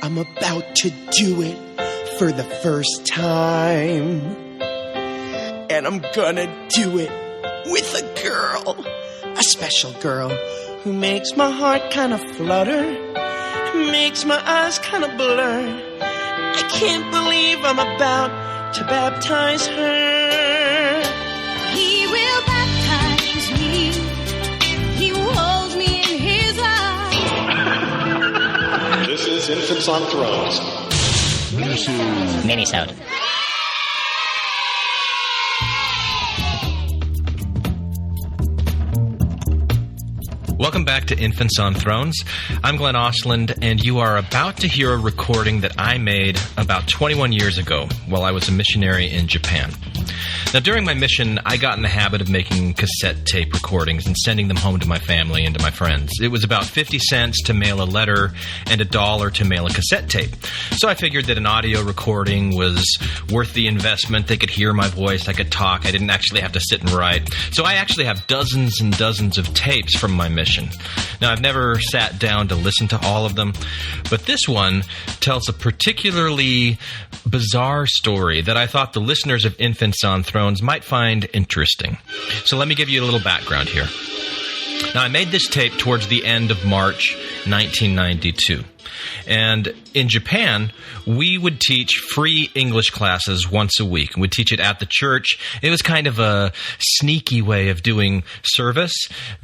I'm about to do it for the first time. And I'm gonna do it with a girl. A special girl who makes my heart kind of flutter, makes my eyes kind of blur. I can't believe I'm about to baptize her. He will baptize me. He will hold me in his arms. This is Infants on Thrones. Minisode. Welcome back to Infants on Thrones. I'm Glenn Osland, and you are about to hear a recording that I made about 21 years ago while I was a missionary in Japan. Now, during my mission, I got in the habit of making cassette tape recordings and sending them home to my family and to my friends. It was about 50 cents to mail a letter and $1 to mail a cassette tape. So I figured that an audio recording was worth the investment. They could hear my voice, I could talk, I didn't actually have to sit and write. So I actually have dozens and dozens of tapes from my mission. Now, I've never sat down to listen to all of them, but this one tells a particularly bizarre story that I thought the listeners of Infants on Thrones might find interesting. So let me give you a little background here. Now, I made this tape towards the end of March 1992. And in Japan, we would teach free English classes once a week. We'd teach it at the church. It was kind of a sneaky way of doing service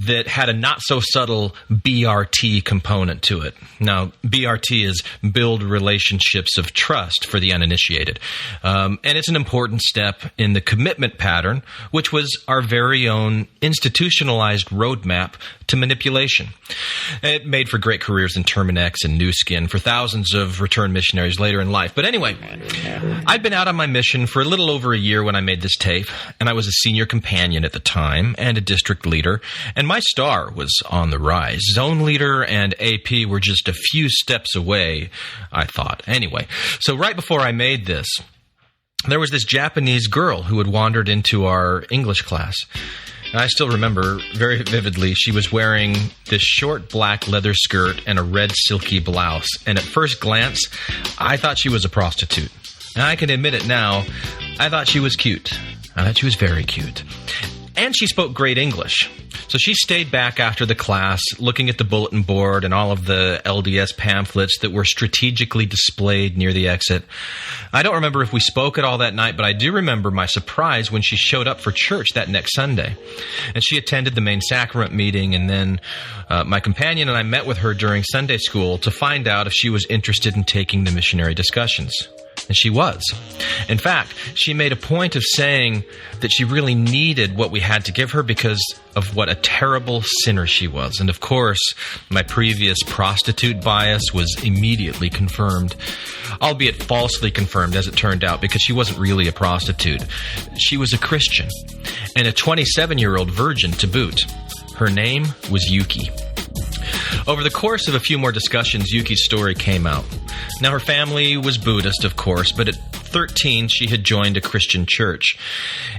that had a not-so-subtle BRT component to it. Now, BRT is build relationships of trust for the uninitiated. And it's an important step in the commitment pattern, which was our very own institutionalized roadmap to manipulation. It made for great careers in Terminex and Nu Skin for thousands of returned missionaries later in life. But anyway, I'd been out on my mission for a little over a year when I made this tape, and I was a senior companion at the time and a district leader, and my star was on the rise. Zone leader and AP were just a few steps away, I thought. Anyway, so right before I made this, there was this Japanese girl who had wandered into our English class. And I still remember very vividly, she was wearing this short black leather skirt and a red silky blouse. And at first glance, I thought she was a prostitute. And I can admit it now, I thought she was cute. I thought she was very cute. And she spoke great English. So she stayed back after the class, looking at the bulletin board and all of the LDS pamphlets that were strategically displayed near the exit. I don't remember if we spoke at all that night, but I do remember my surprise when she showed up for church that next Sunday. And she attended the main sacrament meeting, and then my companion and I met with her during Sunday school to find out if she was interested in taking the missionary discussions. And she was. In fact, she made a point of saying that she really needed what we had to give her because of what a terrible sinner she was. And of course, my previous prostitute bias was immediately confirmed. Albeit falsely confirmed, as it turned out, because she wasn't really a prostitute. She was a Christian, and a 27-year-old virgin to boot. Her name was Yuki. Over the course of a few more discussions, Yuki's story came out. Now, her family was Buddhist, of course, but at 13, she had joined a Christian church.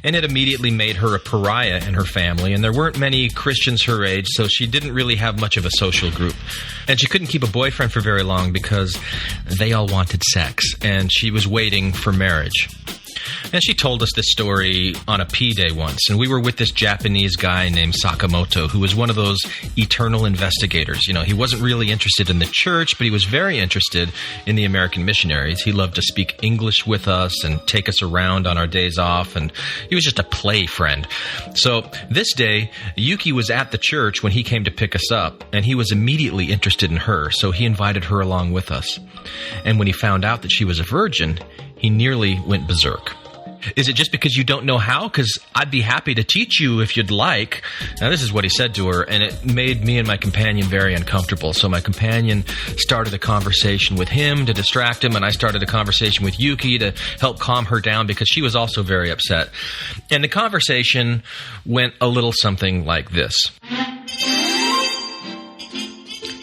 And it immediately made her a pariah in her family, and there weren't many Christians her age, so she didn't really have much of a social group. And she couldn't keep a boyfriend for very long because they all wanted sex, and she was waiting for marriage. And she told us this story on a P-Day once, and we were with this Japanese guy named Sakamoto, who was one of those eternal investigators. You know, he wasn't really interested in the church, but he was very interested in the American missionaries. He loved to speak English with us and take us around on our days off, and he was just a play friend. So this day, Yuki was at the church when he came to pick us up, and he was immediately interested in her, so he invited her along with us. And when he found out that she was a virgin, he nearly went berserk. Is it just because you don't know how? Because I'd be happy to teach you if you'd like. Now, this is what he said to her, and it made me and my companion very uncomfortable. So my companion started a conversation with him to distract him, and I started a conversation with Yuki to help calm her down because she was also very upset. And the conversation went a little something like this.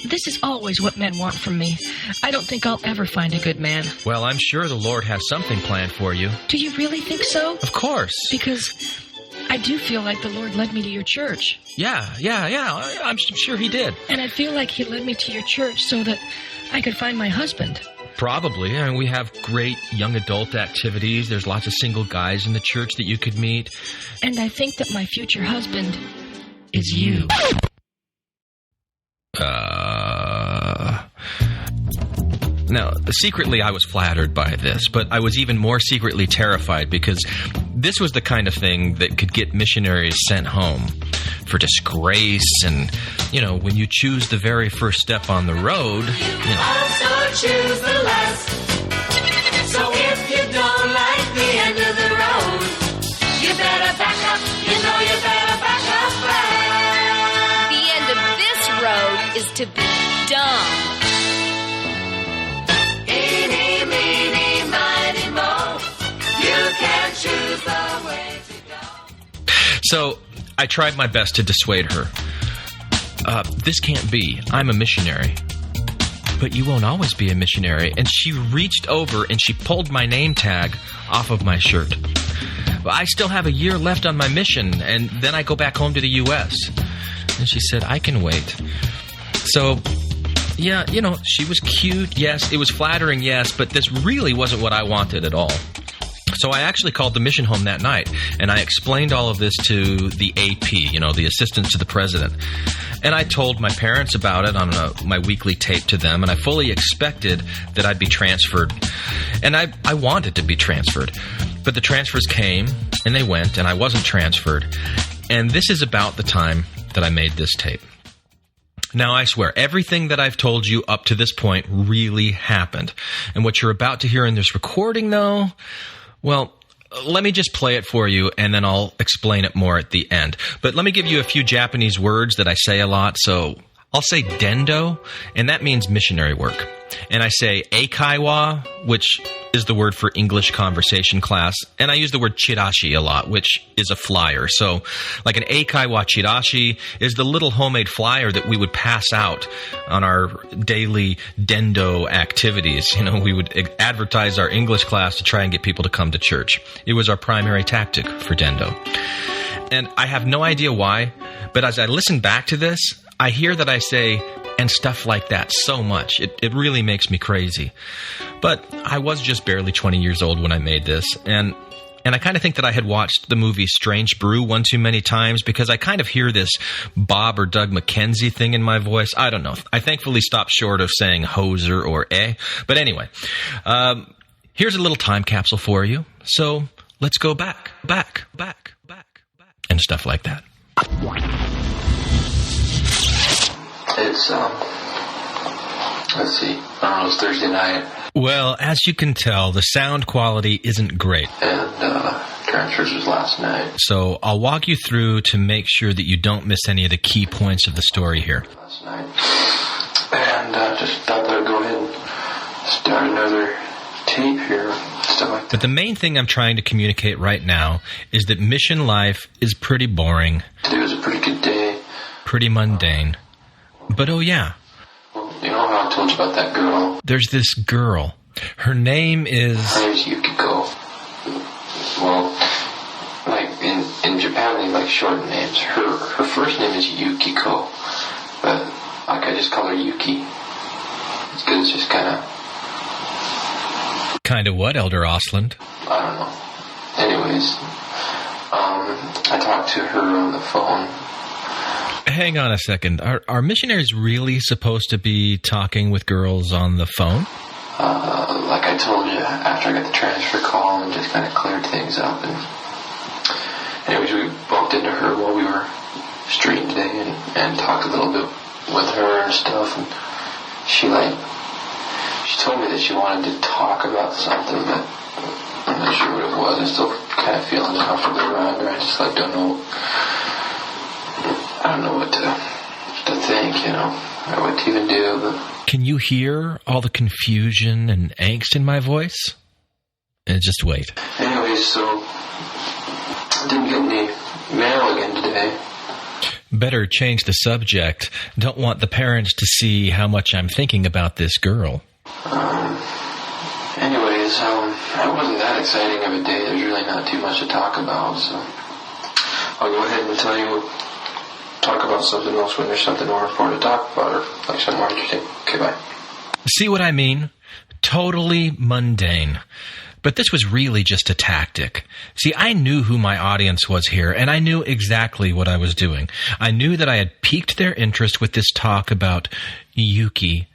This is always what men want from me. I don't think I'll ever find a good man. Well, I'm sure the Lord has something planned for you. Do you really think so? Of course. Because I do feel like the Lord led me to your church. Yeah. I'm sure he did. And I feel like he led me to your church so that I could find my husband. Probably. I mean, we have great young adult activities. There's lots of single guys in the church that you could meet. And I think that my future husband is you. Now, secretly I was flattered by this, but I was even more secretly terrified because this was the kind of thing that could get missionaries sent home for disgrace. And, you know, when you choose the very first step on the road, you know. Also choose the last. So if you don't like the end of the road, you better back up. You know you better back up fast. The end of this road is to be dumb. Eeny, meeny, miny, moe. You can choose the way to go. So I tried my best to dissuade her. This can't be. I'm a missionary. But you won't always be a missionary. And she reached over and she pulled my name tag off of my shirt. I still have a year left on my mission, and then I go back home to the U.S. And she said, I can wait. So, yeah, you know, she was cute, yes. It was flattering, yes. But this really wasn't what I wanted at all. So I actually called the mission home that night, and I explained all of this to the AP, you know, the assistant to the president. And I told my parents about it on my weekly tape to them, and I fully expected that I'd be transferred. And I wanted to be transferred. But the transfers came, and they went, and I wasn't transferred. And this is about the time that I made this tape. Now, I swear, everything that I've told you up to this point really happened. And what you're about to hear in this recording, though, well, let me just play it for you, and then I'll explain it more at the end. But let me give you a few Japanese words that I say a lot. So I'll say dendo, and that means missionary work. And I say eikaiwa, which is the word for English conversation class. And I use the word chirashi a lot, which is a flyer. So like an eikaiwa chirashi is the little homemade flyer that we would pass out on our daily dendo activities. You know, we would advertise our English class to try and get people to come to church. It was our primary tactic for dendo. And I have no idea why, but as I listen back to this, I hear that I say and stuff like that so much. It really makes me crazy. But I was just barely 20 years old when I made this, and I kind of think that I had watched the movie Strange Brew one too many times because I kind of hear this Bob or Doug McKenzie thing in my voice. I don't know. I thankfully stopped short of saying hoser or But anyway, here's a little time capsule for you. So let's go back, and stuff like that. It's, let's see, I don't know, it's Thursday night. Well, as you can tell, the sound quality isn't great. And, transfers was last night. So I'll walk you through to make sure that you don't miss any of the key points of the story here. Last night. And, just thought that I'd go ahead and start another tape here, stuff like that. But the main thing I'm trying to communicate right now is that mission life is pretty boring. Today was a pretty good day. Pretty mundane. But oh yeah. Well, you know how I told you about that girl? There's this girl. Her name is... Her name's Yukiko. Well, like, in Japan they like shorten names. Her first name is Yukiko. But, like, I just call her Yuki. It's good, it's just kind of... Kind of what, Elder Osland? I don't know. Anyways, I talked to her on the phone. Hang on a second. Are missionaries really supposed to be talking with girls on the phone? Like I told you, after I got the transfer call and just kind of cleared things up. And anyways, we bumped into her while we were streeting today and talked a little bit with her and stuff. And she told me that she wanted to talk about something, but I'm not sure what it was. I'm still kind of feeling uncomfortable around her. I just don't know. I don't know what to think, you know, or what to even do. But can you hear all the confusion and angst in my voice? And just wait. Anyways, so didn't get any mail again today. Better change the subject. Don't want the parents to see how much I'm thinking about this girl. Anyways, it wasn't that exciting of a day. There's really not too much to talk about, so I'll go ahead and talk about something else when there's something more important to talk about, or like something more interesting. Okay, bye. See what I mean? Totally mundane. But this was really just a tactic. See, I knew who my audience was here, and I knew exactly what I was doing. I knew that I had piqued their interest with this talk about Yuki,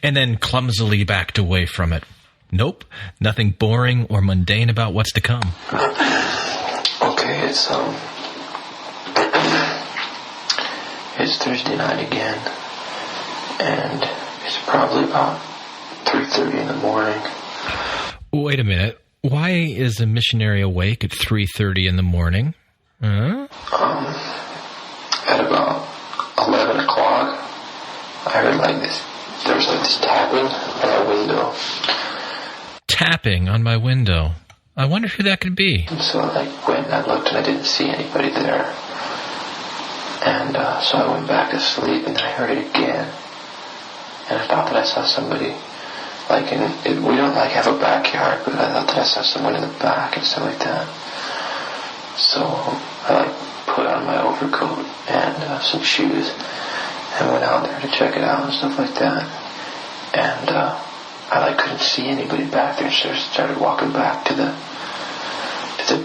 and then clumsily backed away from it. Nope, nothing boring or mundane about what's to come. Okay, it's Thursday night again, and it's probably about 3:30 in the morning. Wait a minute. Why is a missionary awake at 3:30 in the morning? Huh? At about 11 o'clock, I heard there was this tapping on my window. Tapping on my window. I wonder who that could be. And so I went and I looked and I didn't see anybody there. And so I went back to sleep and then I heard it again. And I thought that I saw somebody, we don't have a backyard, but I thought that I saw someone in the back and stuff like that. So I put on my overcoat and some shoes and went out there to check it out and stuff like that. And I couldn't see anybody back there, so I started walking back to the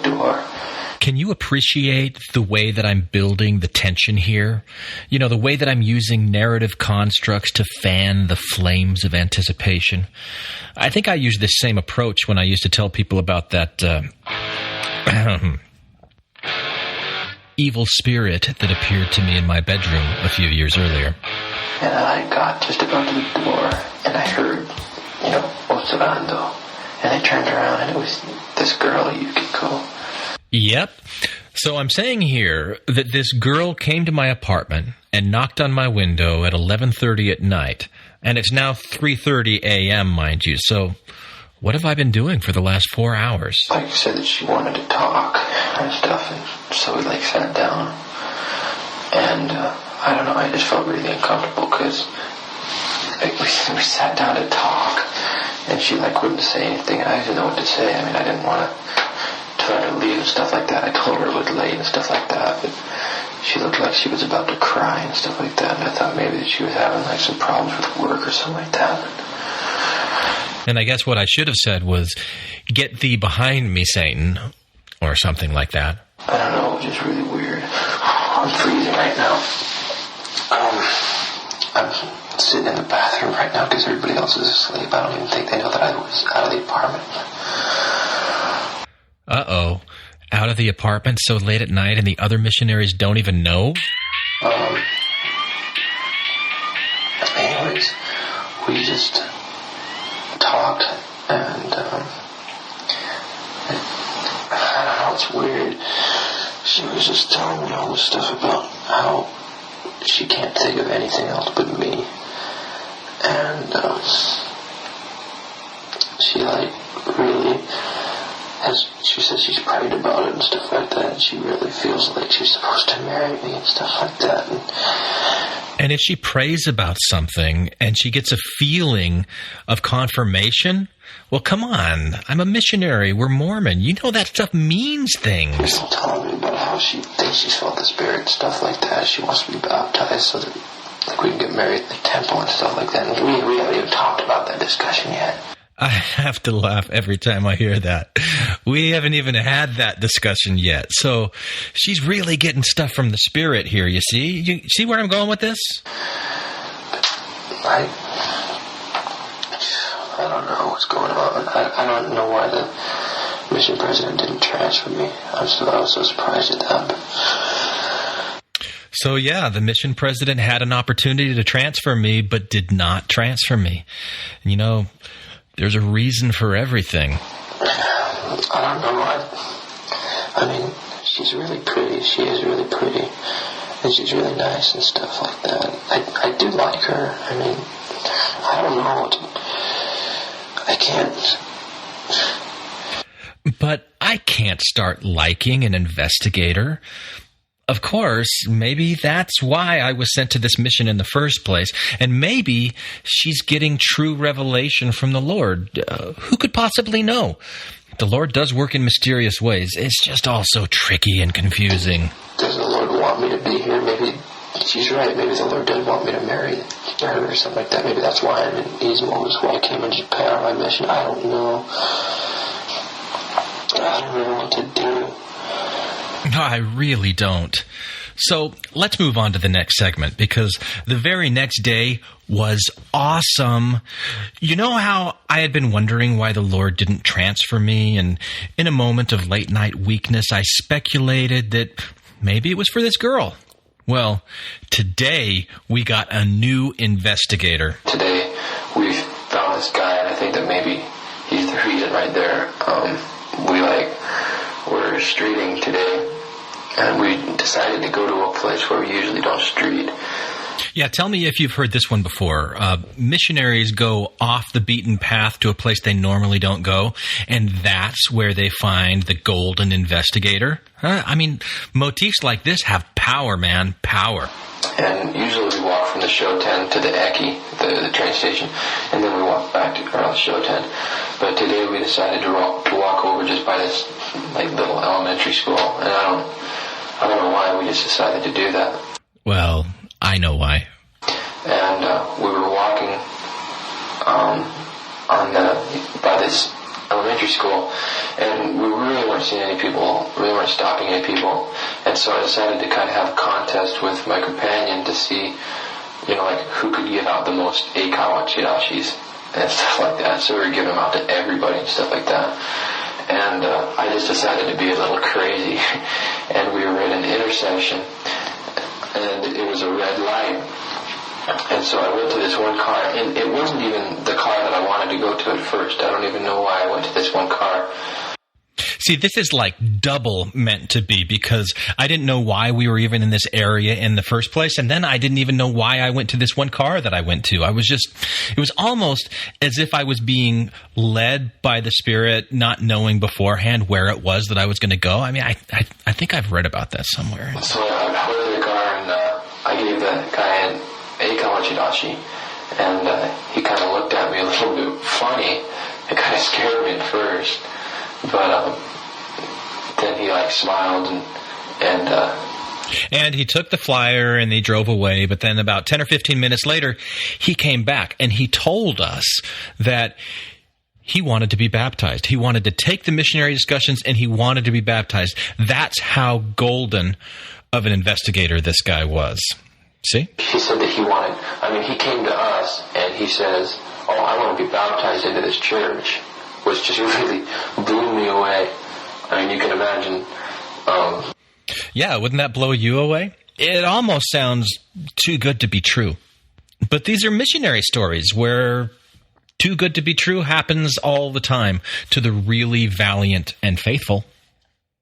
door. Can you appreciate the way that I'm building the tension here? You know, the way that I'm using narrative constructs to fan the flames of anticipation. I think I used this same approach when I used to tell people about that evil spirit that appeared to me in my bedroom a few years earlier. And I got just about to the door, and I heard, Osarando. And I turned around, and it was this girl, Yukiko. Yep. So I'm saying here that this girl came to my apartment and knocked on my window at 11:30 at night. And it's now 3:30 a.m., mind you. So what have I been doing for the last 4 hours? Like said that she wanted to talk and stuff, and so we sat down. And I don't know, I just felt really uncomfortable because we sat down to talk, and she wouldn't say anything, and I didn't know what to say. I mean, I didn't want to tell her to leave and stuff like that. I told her it was late and stuff like that, but she looked like she was about to cry and stuff like that, and I thought maybe that she was having some problems with work or something like that. And I guess what I should have said was, "Get thee behind me, Satan," or something like that. I don't know, it was just really weird. I'm freezing right now. I'm sitting in the bathroom right now because everybody else is asleep. I don't even think they know that I was out of the apartment. Uh-oh. Out of the apartment so late at night and the other missionaries don't even know? Anyways, we just talked, and I don't know, it's weird. She was just telling me all this stuff about how she can't think of anything else but me. And she really she says she's prayed about it and stuff like that, and she really feels like she's supposed to marry me and stuff like that. And if she prays about something and she gets a feeling of confirmation, well, come on. I'm a missionary. We're Mormon. You know that stuff means things. She's telling me about how she thinks she's felt the Spirit and stuff like that. She wants to be baptized so that we can get married in the temple and stuff like that. And we haven't even talked about that discussion yet. I have to laugh every time I hear that. We haven't even had that discussion yet. So she's really getting stuff from the Spirit here, you see? You see where I'm going with this? I don't know what's going on. I don't know why the mission president didn't transfer me. I was so surprised at that. So yeah, the mission president had an opportunity to transfer me, but did not transfer me. And there's a reason for everything. I don't know. I mean, she's really pretty. She is really pretty. And she's really nice and stuff like that. I do like her. I mean, I don't know. I can't. But I can't start liking an investigator. Of course, maybe that's why I was sent to this mission in the first place. And maybe she's getting true revelation from the Lord. Who could possibly know? The Lord does work in mysterious ways. It's just all so tricky and confusing. Does the Lord want me to be here? Maybe she's right. Maybe the Lord didn't want me to marry her or something like that. Maybe that's why I'm in these moments where I came in Japan on my mission. I don't know. I don't know what to do. No, I really don't. So let's move on to the next segment, because the very next day was awesome. You know how I had been wondering why the Lord didn't transfer me, and in a moment of late night weakness, I speculated that maybe it was for this girl. Well, today we got a new investigator. Today we found this guy, and I think that maybe he's the reason right there. We're streeting today, and we decided to go to a place where we usually don't street. Yeah, tell me if you've heard this one before. Missionaries go off the beaten path to a place they normally don't go, and that's where they find the golden investigator. I mean, motifs like this have power, man, power. And usually we walk from the show tent to the Eki, the train station, and then we walk back to our show tent. But today we decided to walk over just by this little elementary school, and I don't know why we just decided to do that. Well, I know why. And we were walking by this elementary school, and we really weren't seeing any people, really weren't stopping any people. And so I decided to kind of have a contest with my companion to see, who could give out the most eikawa chirashis and stuff like that. So we were giving them out to everybody and stuff like that. And I just decided to be a little crazy. And we were at an intersection, and it was a red light. And so I went to this one car, and it wasn't even the car that I wanted to go to at first. I don't even know why I went to this one car. See, this is like double meant to be, because I didn't know why we were even in this area in the first place, and then I didn't even know why I went to this one car that I went to. It was almost as if I was being led by the Spirit, not knowing beforehand where it was that I was going to go. I mean, I think I've read about that somewhere. So I went to the car, and I gave the guy an eikawa chirashi, and he kind of looked at me a little bit funny. It kind of scared me at first, but then he smiled and he took the flyer and they drove away. But then about 10 or 15 minutes later, he came back and he told us that he wanted to be baptized. He wanted to take the missionary discussions and he wanted to be baptized. That's how golden of an investigator this guy was. See? He said that he came to us and he says, I want to be baptized into this church, which just really blew me away. I mean, you can imagine. Yeah, wouldn't that blow you away? It almost sounds too good to be true. But these are missionary stories where too good to be true happens all the time to the really valiant and faithful.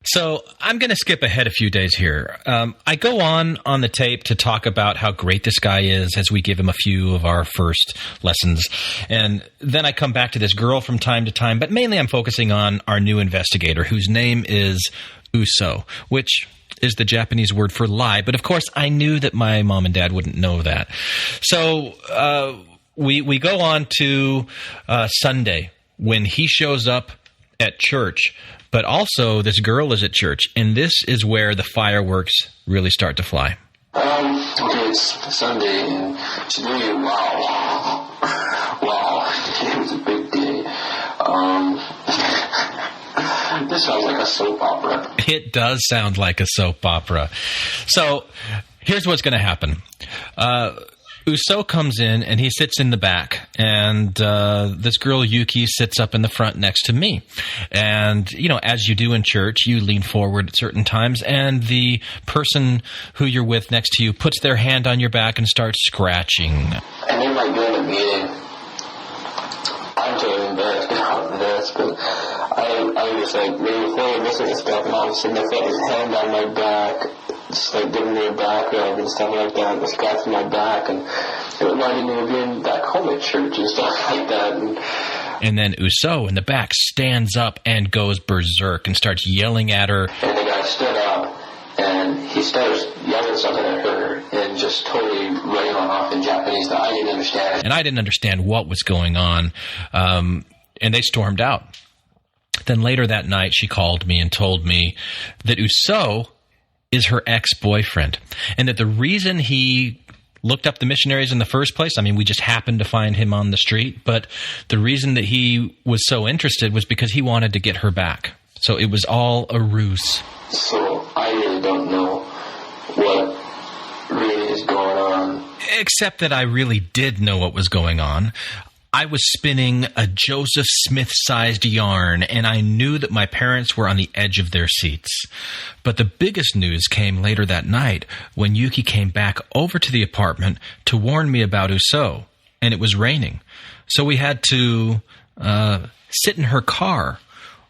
So I'm going to skip ahead a few days here. I go on the tape to talk about how great this guy is as we give him a few of our first lessons. And then I come back to this girl from time to time, but mainly I'm focusing on our new investigator, whose name is Uso, which is the Japanese word for lie. But of course, I knew that my mom and dad wouldn't know that. So we go on to Sunday when he shows up at church. But also, this girl is at church, and this is where the fireworks really start to fly. Okay, it's Sunday, and today, wow, it was a big day. This sounds like a soap opera. It does sound like a soap opera. So, here's what's going to happen. Uso comes in, and he sits in the back, and this girl, Yuki, sits up in the front next to me. And, as you do in church, you lean forward at certain times, and the person who you're with next to you puts their hand on your back and starts scratching. And they might be in a meeting. I'm totally embarrassed about this, but I was really forward listening to stuff, and all of a sudden I felt his hand on my back, just giving me a back rub and stuff like that, and scratching my back, and it reminded me of being back home at church and stuff like that. And then Uso in the back stands up and goes berserk and starts yelling at her. And the guy stood up, and he starts yelling something at her and just totally railing off in Japanese that I didn't understand. And I didn't understand what was going on, and they stormed out. Then later that night, she called me and told me that Uso is her ex-boyfriend, and that the reason he looked up the missionaries in the first place, I mean, we just happened to find him on the street, but the reason that he was so interested was because he wanted to get her back. So it was all a ruse. So I really don't know what really is going on. Except that I really did know what was going on. I was spinning a Joseph Smith-sized yarn, and I knew that my parents were on the edge of their seats. But the biggest news came later that night when Yuki came back over to the apartment to warn me about Uso, and it was raining. So we had to sit in her car,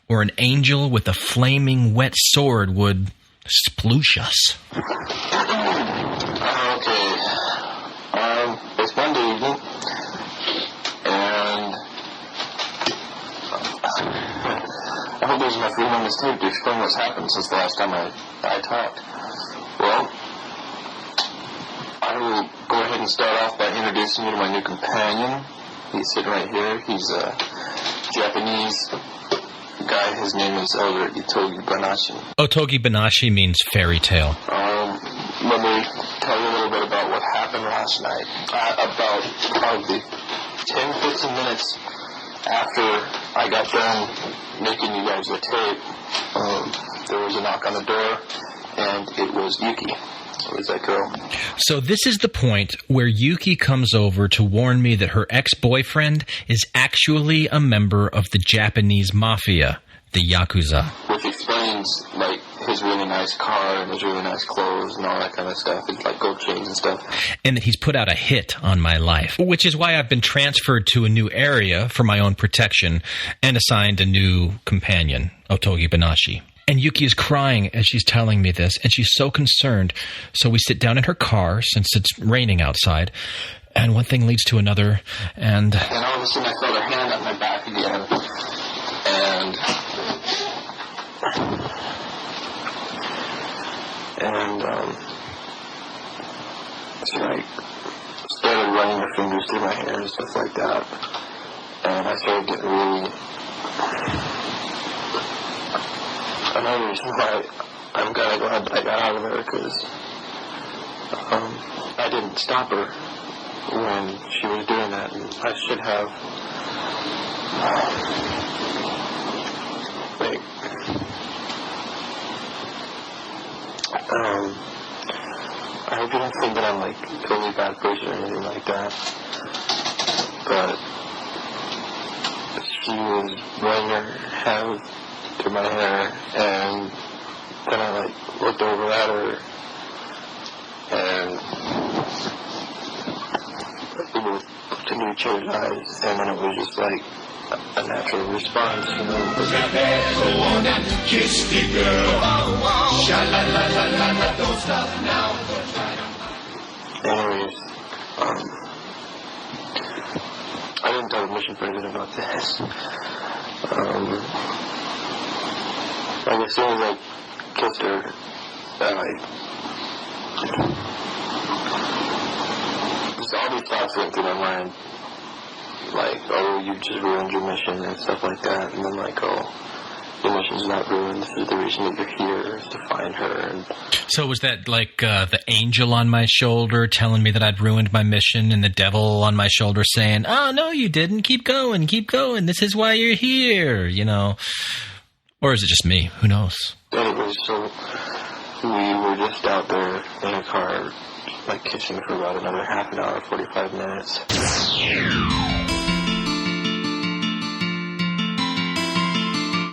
or an angel with a flaming wet sword would sploosh us. Okay. It's Monday evening, and I hope there's enough room on this tape to explain what's happened since the last time I talked. Well, I will go ahead and start off by introducing you to my new companion. He's sitting right here. He's a Japanese guy. His name is Elder Itogi Banashi. Otogi Banashi means fairy tale. Let me tell you a little bit about what happened last night. About probably 10-15 minutes after I got done making you guys the tape, there was a knock on the door, and it was Yuki. It was that girl. So this is the point where Yuki comes over to warn me that her ex-boyfriend is actually a member of the Japanese mafia, the Yakuza. Which explains, like, his really nice car and his really nice clothes and all that kind of stuff. It's like gold chains and stuff. And that he's put out a hit on my life, which is why I've been transferred to a new area for my own protection and assigned a new companion, Otogi Banashi. And Yuki is crying as she's telling me this, and she's so concerned. So we sit down in her car, since it's raining outside, and one thing leads to another, and all of a sudden I felt her hand on my back again, and she, like, started running her fingers through my hair and stuff like that, and I started getting really... Another reason why I'm kind of glad that I got out of there, because I didn't stop her when she was doing that, and I should have. I hope you don't think that I'm like a totally bad person or anything like that, but she was running her hand through my hair, and then I like looked over at her, and it was into each other's eyes, and then it was just like a natural response, you know. Go on and kiss the girl. Sha-la-la-la-la-la, don't stop now. Anyways, I didn't tell the mission president about this. Like, as soon as I kissed her, just all these thoughts went through my mind. Like, oh, you just ruined your mission and stuff like that. And then, like, oh, your mission's not ruined. This is the reason that you're here, is to find her. And so was that like the angel on my shoulder telling me that I'd ruined my mission, and the devil on my shoulder saying, oh, no, you didn't. Keep going. This is why you're here, you know. Or is it just me? Who knows? Anyways, so we were just out there in a car, like, kissing for about another half an hour, 45 minutes.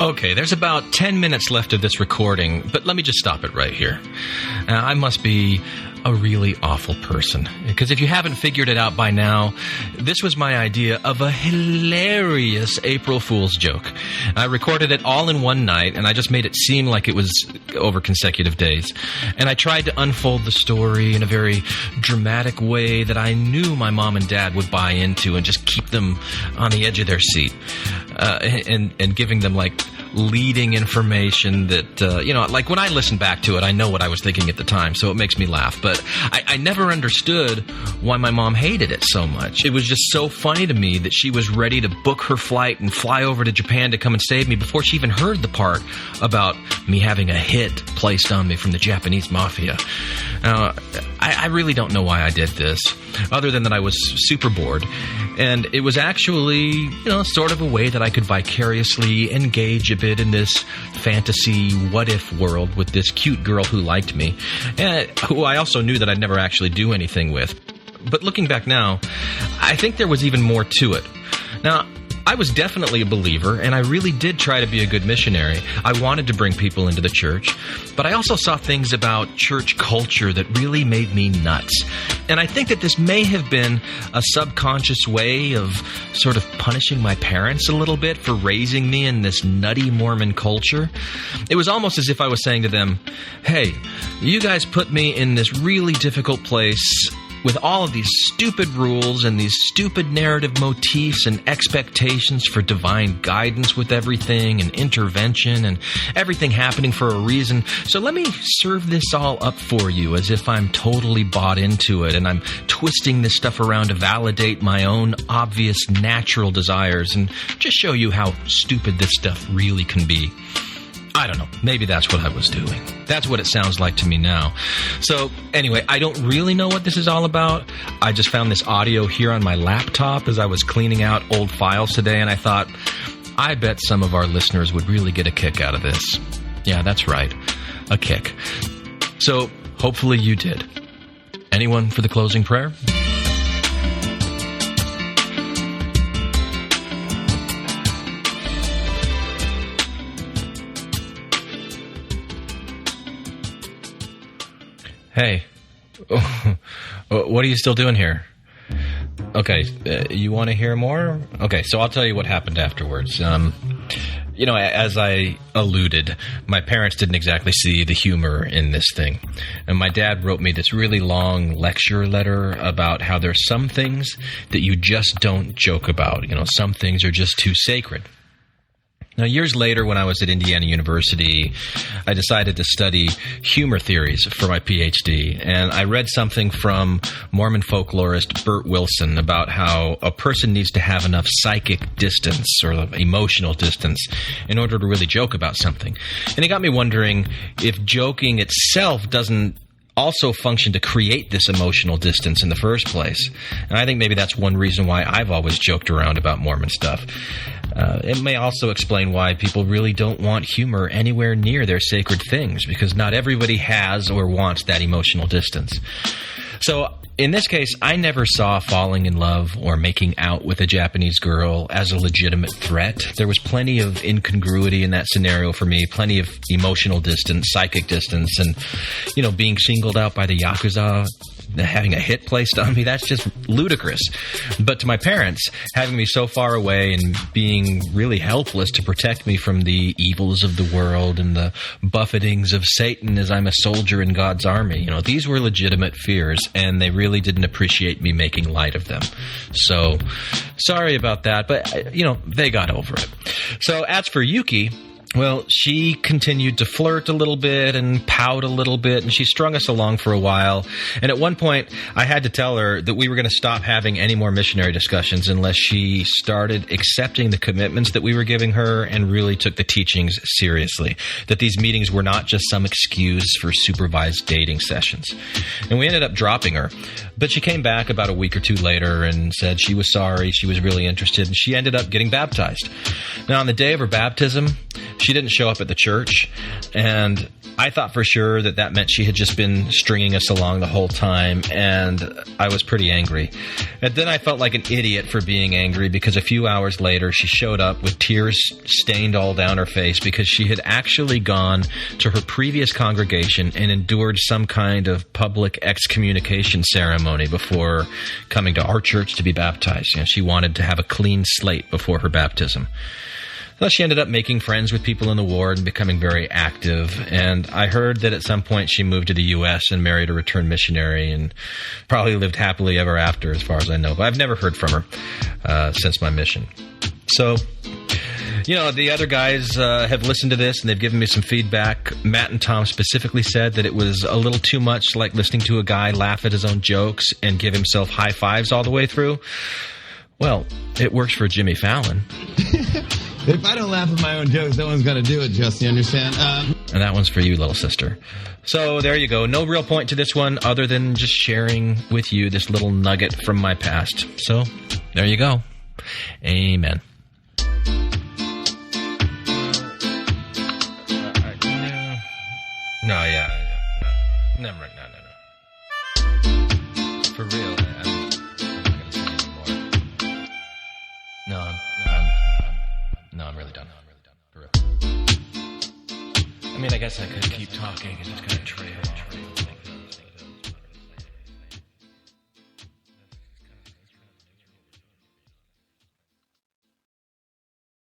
Okay, there's about 10 minutes left of this recording, but let me just stop it right here. I must be a really awful person, because if you haven't figured it out by now, this was my idea of a hilarious April Fool's joke. I recorded it all in one night, and I just made it seem like it was over consecutive days. And I tried to unfold the story in a very dramatic way that I knew my mom and dad would buy into and just keep them on the edge of their seat, and giving them, like, leading information that, like when I listen back to it, I know what I was thinking at the time, so it makes me laugh. But I never understood why my mom hated it so much. It was just so funny to me that she was ready to book her flight and fly over to Japan to come and save me before she even heard the part about me having a hit placed on me from the Japanese mafia. Now, I really don't know why I did this, other than that I was super bored. And it was actually, sort of a way that I could vicariously engage a bit in this fantasy what-if world with this cute girl who liked me, and who I also knew that I'd never actually do anything with. But looking back now, I think there was even more to it. Now, I was definitely a believer, and I really did try to be a good missionary. I wanted to bring people into the church, but I also saw things about church culture that really made me nuts. And I think that this may have been a subconscious way of sort of punishing my parents a little bit for raising me in this nutty Mormon culture. It was almost as if I was saying to them, hey, you guys put me in this really difficult place with all of these stupid rules and these stupid narrative motifs and expectations for divine guidance with everything and intervention and everything happening for a reason. So let me serve this all up for you as if I'm totally bought into it and I'm twisting this stuff around to validate my own obvious natural desires and just show you how stupid this stuff really can be. I don't know. Maybe that's what I was doing. That's what it sounds like to me now. So anyway, I don't really know what this is all about. I just found this audio here on my laptop as I was cleaning out old files today, and I thought, I bet some of our listeners would really get a kick out of this. Yeah, that's right. A kick. So hopefully you did. Anyone for the closing prayer? Hey, what are you still doing here? Okay, you want to hear more? Okay, so I'll tell you what happened afterwards. As I alluded, my parents didn't exactly see the humor in this thing. And my dad wrote me this really long lecture letter about how there's some things that you just don't joke about. Some things are just too sacred. Now, years later, when I was at Indiana University, I decided to study humor theories for my PhD, and I read something from Mormon folklorist Bert Wilson about how a person needs to have enough psychic distance or emotional distance in order to really joke about something. And it got me wondering if joking itself doesn't also function to create this emotional distance in the first place. And I think maybe that's one reason why I've always joked around about Mormon stuff. It may also explain why people really don't want humor anywhere near their sacred things, because not everybody has or wants that emotional distance. So in this case, I never saw falling in love or making out with a Japanese girl as a legitimate threat. There was plenty of incongruity in that scenario for me, plenty of emotional distance, psychic distance, and, being singled out by the Yakuza, having a hit placed on me, that's just ludicrous. But to my parents, having me so far away and being really helpless to protect me from the evils of the world and the buffetings of Satan as I'm a soldier in God's army, these were legitimate fears, and they really didn't appreciate me making light of them. So, sorry about that, but, they got over it. So, as for Yuki, well, she continued to flirt a little bit and pout a little bit, and she strung us along for a while. And at one point, I had to tell her that we were going to stop having any more missionary discussions unless she started accepting the commitments that we were giving her and really took the teachings seriously, that these meetings were not just some excuse for supervised dating sessions. And we ended up dropping her. But she came back about a week or two later and said she was sorry, she was really interested, and she ended up getting baptized. Now, on the day of her baptism, she didn't show up at the church, and I thought for sure that meant she had just been stringing us along the whole time, and I was pretty angry. And then I felt like an idiot for being angry, because a few hours later she showed up with tears stained all down her face because she had actually gone to her previous congregation and endured some kind of public excommunication ceremony before coming to our church to be baptized. She wanted to have a clean slate before her baptism. Well, she ended up making friends with people in the ward and becoming very active. And I heard that at some point she moved to the U.S. and married a returned missionary and probably lived happily ever after, as far as I know. But I've never heard from her since my mission. So, The other guys have listened to this, and they've given me some feedback. Matt and Tom specifically said that it was a little too much like listening to a guy laugh at his own jokes and give himself high fives all the way through. Well, it works for Jimmy Fallon. If I don't laugh at my own jokes, no one's going to do it, Justin, you understand? And that one's for you, little sister. So there you go. No real point to this one other than just sharing with you this little nugget from my past. So there you go. Amen. No, yeah. Never. No. For real, I'm not going to say anymore. No, I'm really done. For real. I mean, I guess I could keep talking and just kind of trail off.